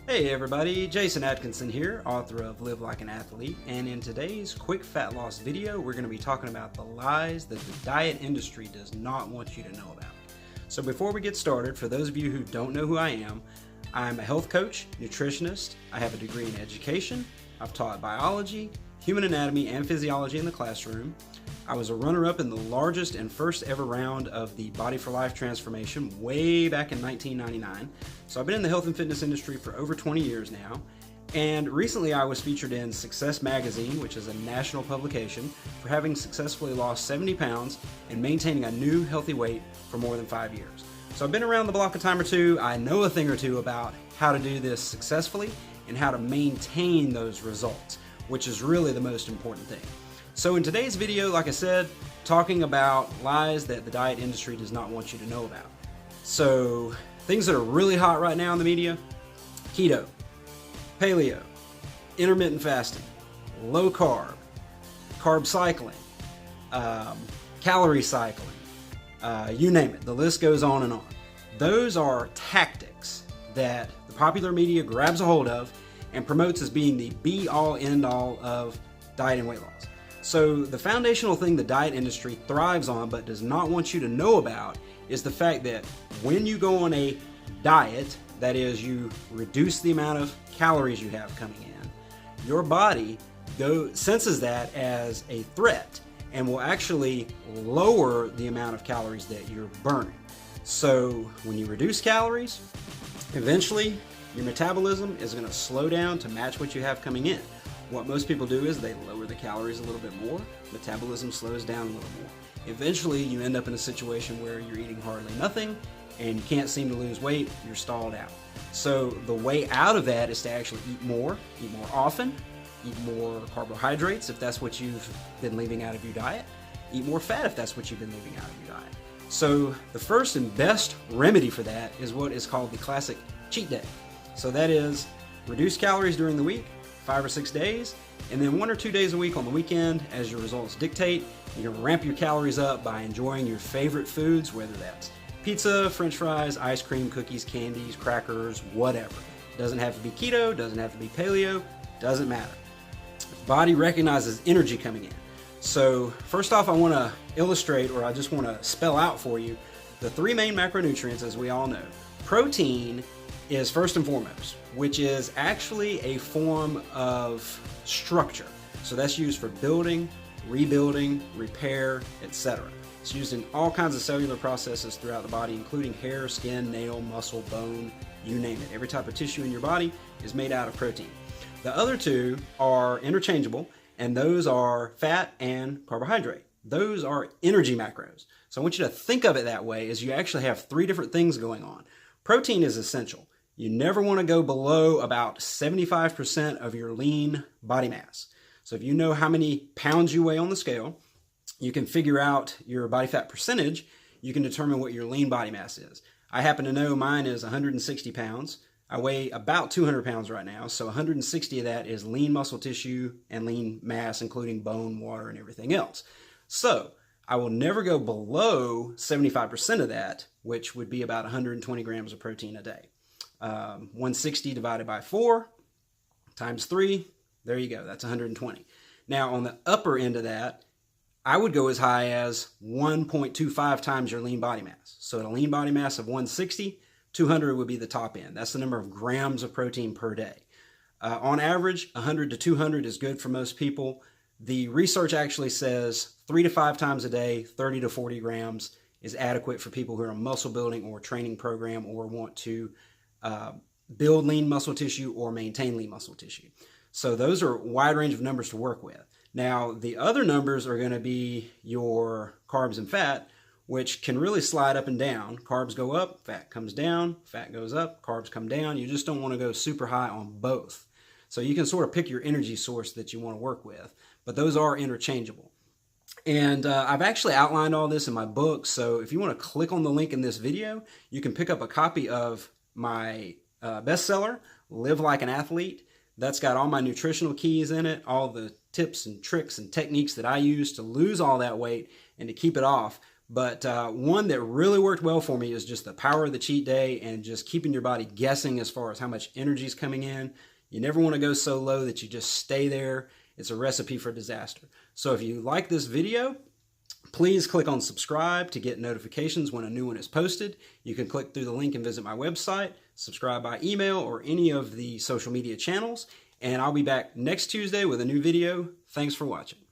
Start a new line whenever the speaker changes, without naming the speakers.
Hey everybody, Jason Atkinson here, author of Live Like an Athlete, and in today's quick fat loss video, we're going to be talking about the lies that the diet industry does not want you to know about. So before we get started, for those of you who don't know who I am, I'm a health coach, nutritionist, I have a degree in education, I've taught biology, human anatomy, and physiology in the classroom. I was a runner-up in the largest and first ever round of the Body for Life transformation way back in 1999. So I've been in the health and fitness industry for over 20 years now. And recently I was featured in Success Magazine, which is a national publication, for having successfully lost 70 pounds and maintaining a new healthy weight for more than 5 years. So I've been around the block a time or two. I know a thing or two about how to do this successfully and how to maintain those results, which is really the most important thing. So in today's video, like I said, talking about lies that the diet industry does not want you to know about. So things that are really hot right now in the media: keto, paleo, intermittent fasting, low carb, carb cycling, calorie cycling, you name it, the list goes on and on. Those are tactics that the popular media grabs a hold of and promotes as being the be-all, end-all of diet and weight loss. So the foundational thing the diet industry thrives on but does not want you to know about is the fact that when you go on a diet, that is, you reduce the amount of calories you have coming in, your body senses that as a threat and will actually lower the amount of calories that you're burning. So when you reduce calories, eventually your metabolism is going to slow down to match what you have coming in. What most people do is they lower the calories a little bit more, metabolism slows down a little more. Eventually you end up in a situation where you're eating hardly nothing and you can't seem to lose weight, you're stalled out. So the way out of that is to actually eat more often, eat more carbohydrates if that's what you've been leaving out of your diet, eat more fat if that's what you've been leaving out of your diet. So the first and best remedy for that is what is called the classic cheat day. So that is reduce calories during the week, 5 or 6 days, and then 1 or 2 days a week on the weekend as your results dictate. You're gonna ramp your calories up by enjoying your favorite foods, whether that's pizza, french fries, ice cream, cookies, candies, crackers, whatever. Doesn't have to be keto, doesn't have to be paleo, doesn't matter. The body recognizes energy coming in. So first off, I wanna illustrate, or I just wanna spell out for you, the 3 main macronutrients, as we all know. Protein is first and foremost, which is actually a form of structure. So that's used for building, rebuilding, repair, etc. It's used in all kinds of cellular processes throughout the body, including hair, skin, nail, muscle, bone, you name it. Every type of tissue in your body is made out of protein. The other 2 are interchangeable, and those are fat and carbohydrate. Those are energy macros. So I want you to think of it that way, as you actually have 3 different things going on. Protein is essential. You never want to go below about 75% of your lean body mass. So if you know how many pounds you weigh on the scale, you can figure out your body fat percentage. You can determine what your lean body mass is. I happen to know mine is 160 pounds. I weigh about 200 pounds right now. So 160 of that is lean muscle tissue and lean mass, including bone, water, and everything else. So I will never go below 75% of that, which would be about 120 grams of protein a day. 160 divided by 4 times 3, there you go, that's 120. Now on the upper end of that, I would go as high as 1.25 times your lean body mass. So at a lean body mass of 160, 200 would be the top end. That's the number of grams of protein per day. On average, 100 to 200 is good for most people. The research actually says 3 to 5 times a day, 30 to 40 grams is adequate for people who are in a muscle building or training program or want to build lean muscle tissue or maintain lean muscle tissue. So those are a wide range of numbers to work with. Now, the other numbers are going to be your carbs and fat, which can really slide up and down. Carbs go up, fat comes down, fat goes up, carbs come down. You just don't want to go super high on both. So you can sort of pick your energy source that you want to work with, but those are interchangeable. And I've actually outlined all this in my book, so if you want to click on the link in this video, you can pick up a copy of my bestseller, Live Like an Athlete. That's got all my nutritional keys in it, all the tips and tricks and techniques that I use to lose all that weight and to keep it off. But one that really worked well for me is just the power of the cheat day and just keeping your body guessing as far as how much energy is coming in. You never want to go so low that you just stay there. It's a recipe for disaster. So if you like this video, please click on subscribe to get notifications when a new one is posted. You can click through the link and visit my website, subscribe by email or any of the social media channels, and I'll be back next Tuesday with a new video. Thanks for watching.